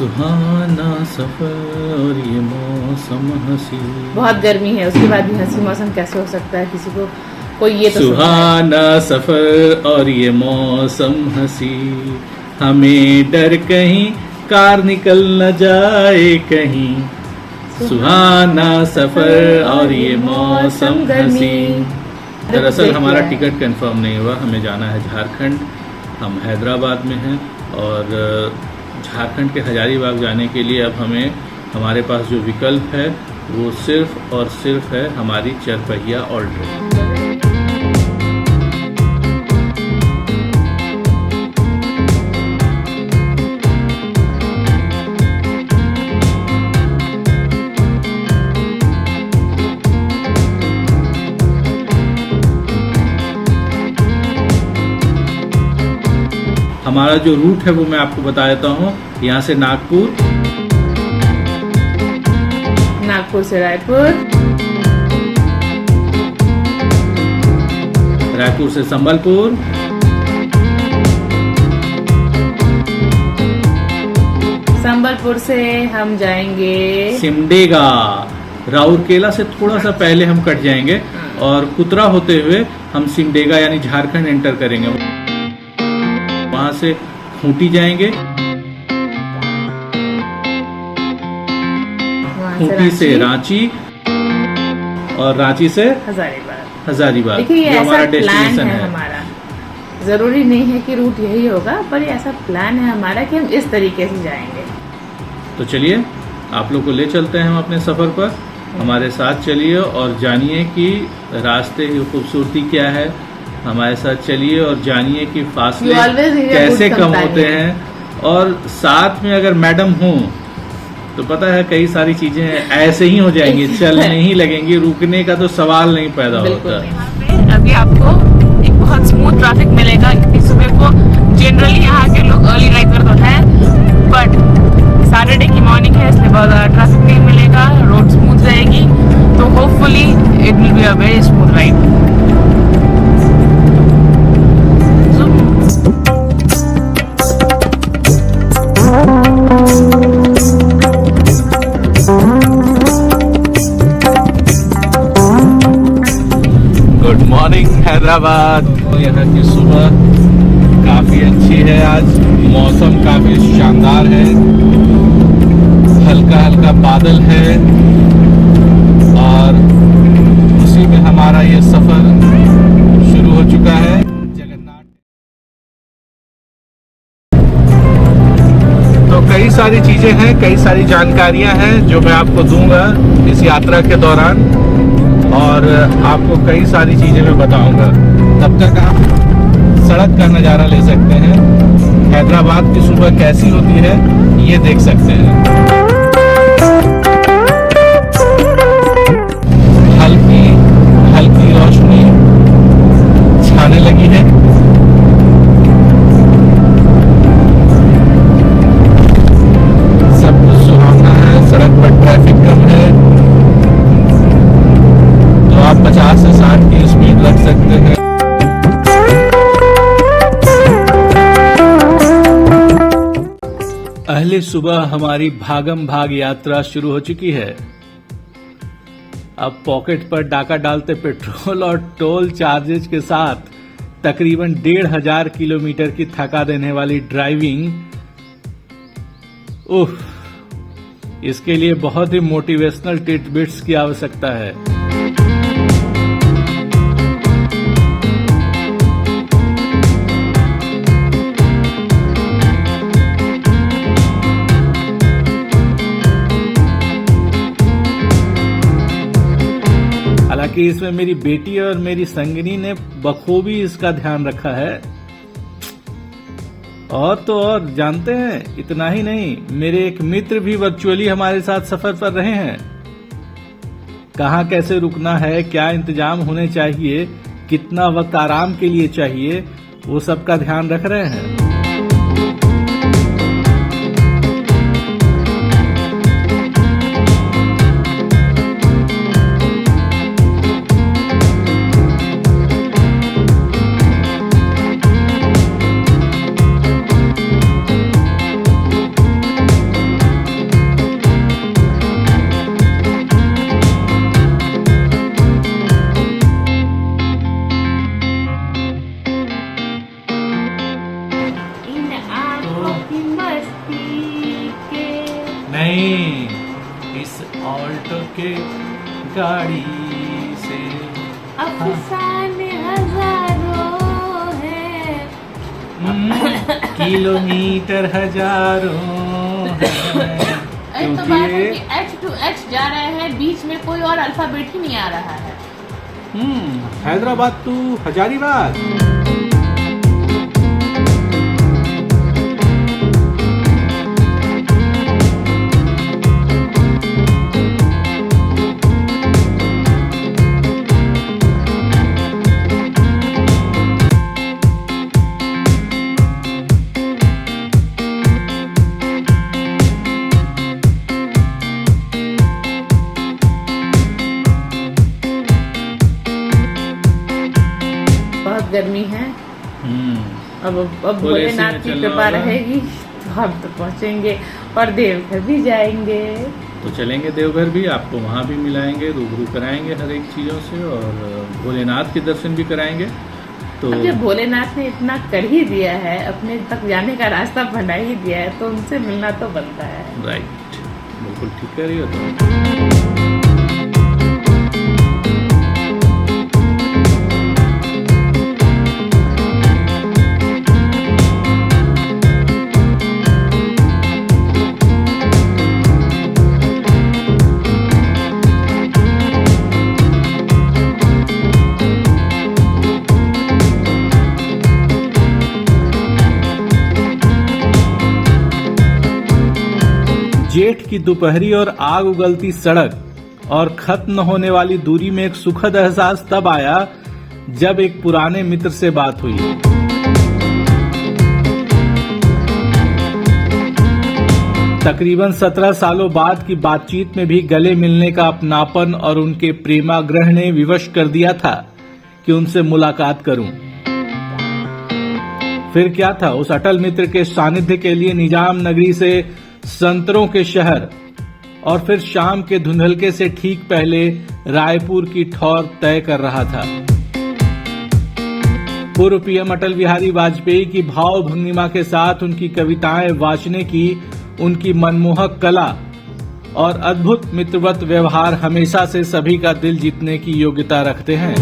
सुहाना सफर और ये मौसम हंसी। बहुत गर्मी है, उसके बाद भी हंसी मौसम कैसे हो सकता है? किसी को कोई ये तो सुहाना सफर और ये मौसम हंसी, हमें डर कहीं कार निकल न जाए कहीं। सुहाना सफर और ये मौसम हंसी। दरअसल हमारा टिकट कंफर्म नहीं हुआ, हमें जाना है झारखंड। हम हैदराबाद में हैं और झारखंड के हजारीबाग जाने के लिए अब हमें हमारे पास जो विकल्प है वो सिर्फ और सिर्फ है हमारी चरपहिया ऑल्टो। हमारा जो रूट है वो मैं आपको बता देता हूँ। यहाँ से नागपुर से रायपुर, रायपुर से संबलपुर, संबलपुर से हम जाएंगे सिमडेगा। राउरकेला से थोड़ा सा पहले हम कट जाएंगे और कुतरा होते हुए हम सिमडेगा यानी झारखंड एंटर करेंगे। वहां से खूंटी जाएंगे, खूंटी से रांची और रांची से हजारीबाग। देखिए ये ऐसा प्लान है हमारा, जरूरी नहीं है कि रूट यही होगा, पर ये ऐसा प्लान है हमारा कि हम इस तरीके से जाएंगे। तो चलिए आप लोग को ले चलते हैं हम अपने सफर पर। हमारे साथ चलिए और जानिए कि रास्ते की खूबसूरती क्या है। हमारे साथ चलिए और जानिए कि फासले कैसे कम होते हैं। और साथ में अगर मैडम हो तो पता है कई सारी चीजें ऐसे ही हो जाएंगी, चलने ही लगेंगी, रुकने का तो सवाल नहीं पैदा होता। अभी आपको एक बहुत स्मूथ ट्रैफिक मिलेगा क्योंकि सुबह को जनरली यहाँ के लोग अर्ली राइडर तो है, बट सैटरडे की मॉर्निंग है इसलिए बहुत ज़्यादा ट्रैफिक नहीं मिलेगा, रोड स्मूथ रहेगी, तो hopefully it will be a very smooth ride. Good morning Hyderabad. यहाँ की सुबह काफ़ी अच्छी है, आज मौसम काफ़ी शानदार है, हल्का हल्का बादल है और उसी में हमारा ये सफ़र शुरू हो चुका है। जगन्नाथ तो कई सारी चीज़ें हैं, कई सारी जानकारियां हैं जो मैं आपको दूंगा इस यात्रा के दौरान और आपको कई सारी चीज़ें मैं बताऊंगा। तब तक आप सड़क का नज़ारा ले सकते हैं, हैदराबाद की सुबह कैसी होती है ये देख सकते हैं। हल्की हल्की रोशनी छाने लगी है। सब कुछ सुहावना है, सड़क पर ट्रैफिक कम है, तो आप 50 से 60 की स्पीड रख सकते हैं। पहले सुबह हमारी भागम भाग यात्रा शुरू हो चुकी है। अब पॉकेट पर डाका डालते पेट्रोल और टोल चार्जेस के साथ तकरीबन 1500 किलोमीटर की थका देने वाली ड्राइविंग, उफ, इसके लिए बहुत ही मोटिवेशनल टिटबिट्स की आवश्यकता है। हालांकि इसमें मेरी बेटी और मेरी संगिनी ने बखूबी इसका ध्यान रखा है। और तो और जानते हैं, इतना ही नहीं, मेरे एक मित्र भी वर्चुअली हमारे साथ सफर पर रहे हैं। कहाँ कैसे रुकना है, क्या इंतजाम होने चाहिए, कितना वक्त आराम के लिए चाहिए, वो सब का ध्यान रख रहे हैं। बस्ती के। नहीं, इस ऑल्टो के गाड़ी से अफसाने हजारों है। किलोमीटर हजारों है। तो बात है कि H to H जा रहे हैं, बीच में कोई और अल्फाबेट ही नहीं आ रहा है। हैदराबाद टू हजारीबाग। गर्मी है। अब भोलेनाथ की कृपा रहेगी तो हम तो पहुंचेंगे और देवघर भी जाएंगे। तो चलेंगे देवघर भी, आपको वहाँ भी मिलाएंगे, रूबरू कराएंगे हर एक चीज़ों से, और भोलेनाथ के दर्शन भी कराएंगे। तो अब जब भोलेनाथ ने इतना कर ही दिया है, अपने तक जाने का रास्ता बना ही दिया है, तो उनसे मिलना तो बनता है। राइट, बिल्कुल ठीक कह रही हो तुम। जेठ की दोपहरी और आग उगलती सड़क और खत्म न होने वाली दूरी में एक सुखद एहसास तब आया जब एक पुराने मित्र से बात हुई। तकरीबन 17 सालों बाद की बातचीत में भी गले मिलने का अपनापन और उनके प्रेमाग्रह ने विवश कर दिया था कि उनसे मुलाकात करूं। फिर क्या था, उस अटल मित्र के सानिध्य के लिए निजाम नगरी से संतरों के शहर और फिर शाम के धुंधलके से ठीक पहले रायपुर की ठौर तय कर रहा था। पूर्व पीएम अटल बिहारी वाजपेयी की भाव भंगिमा के साथ उनकी कविताएं वाचने की उनकी मनमोहक कला और अद्भुत मित्रवत व्यवहार हमेशा से सभी का दिल जीतने की योग्यता रखते हैं।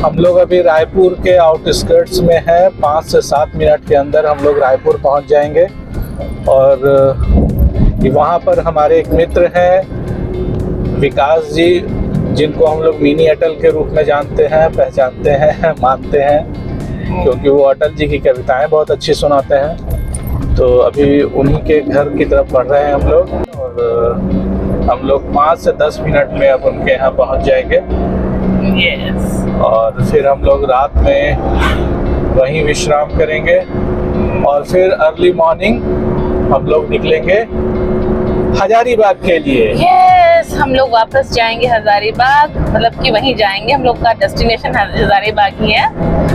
हम लोग अभी रायपुर के आउटस्कर्ट्स में हैं। 5 से 7 मिनट के अंदर हम लोग रायपुर पहुंच जाएंगे और वहाँ पर हमारे एक मित्र हैं विकास जी, जिनको हम लोग मिनी अटल के रूप में जानते हैं, पहचानते हैं, मानते हैं, क्योंकि वो अटल जी की कविताएं बहुत अच्छी सुनाते हैं। तो अभी उन्हीं के घर की तरफ बढ़ रहे हैं हम लोग, और हम लोग 5 से 10 मिनट में अब उनके यहाँ पहुँच जाएंगे। Yes. और फिर हम लोग रात में वहीं विश्राम करेंगे और फिर अर्ली मॉर्निंग हम लोग निकलेंगे हजारीबाग के लिए। Yes, हम लोग वापस जाएंगे हजारीबाग, मतलब कि वहीं जाएंगे, हम लोग का डेस्टिनेशन हजारीबाग ही है।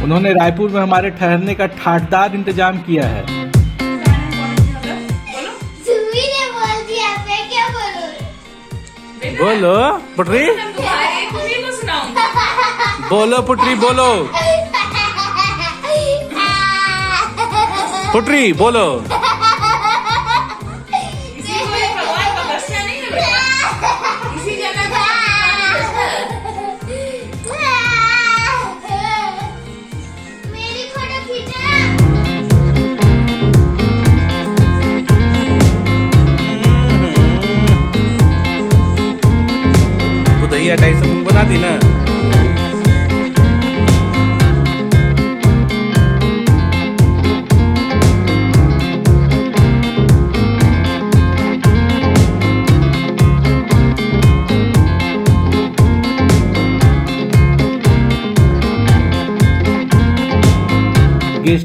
उन्होंने रायपुर में हमारे ठहरने का ठाठदार इंतजाम किया है। बोलो पुटरी, बोलो पुटरी, बोलो पुटरी, बोलो।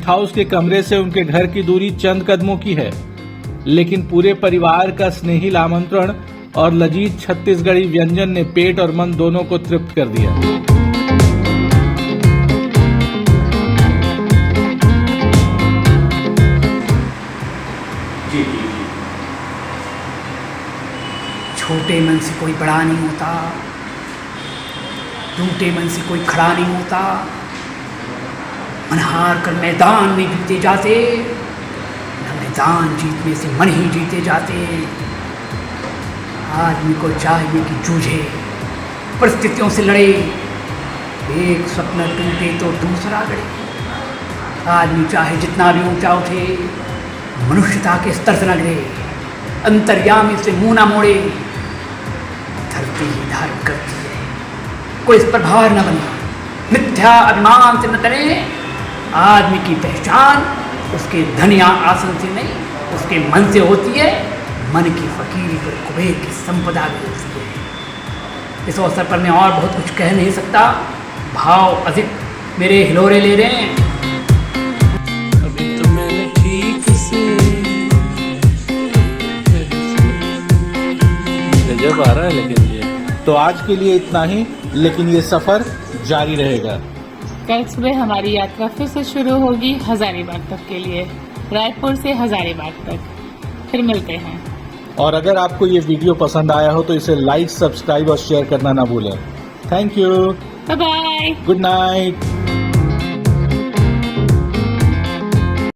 गेस्ट हाउस के कमरे से उनके घर की दूरी चंद कदमों की है, लेकिन पूरे परिवार का स्नेहिल आमंत्रण और लजीज छत्तीसगढ़ी व्यंजन ने पेट और मन दोनों को तृप्त कर दिया। जी जी जी। छोटे मन से कोई बड़ा नहीं होता, टूटे मन से कोई खड़ा नहीं होता। मन हार कर मैदान में जीते जाते, न मैदान जीतने से मन ही जीते जाते। आदमी को चाहिए कि जूझे, परिस्थितियों से लड़े, एक सपना टूटे तो दूसरा गड़े। आदमी चाहे जितना भी ऊंचा उठे, मनुष्यता के स्तर से न गिरे, अंतर्यामी से मुंह ना मोड़े। धरती ही धारण करती है, कोई इस पर भार न बने, मिथ्या अभिमान से न तरे। आदमी की पहचान उसके धन या आसन से नहीं, उसके मन से होती है। मन की फकीरी पर कुबेर की संपदा भी होती है। इस अवसर पर मैं और बहुत कुछ कह नहीं सकता, भाव अधिक मेरे हिलोरे ले रहे हैं। अभी तो मैंने ठीक से गजब आ रहा है, लेकिन ये तो आज के लिए इतना ही, लेकिन ये सफर जारी रहेगा। कल सुबह हमारी यात्रा फिर से शुरू होगी हजारीबाग तक के लिए, रायपुर से हजारीबाग तक। फिर मिलते हैं। और अगर आपको ये वीडियो पसंद आया हो तो इसे लाइक, सब्सक्राइब और शेयर करना ना भूलें। Thank you. Bye bye. Good night.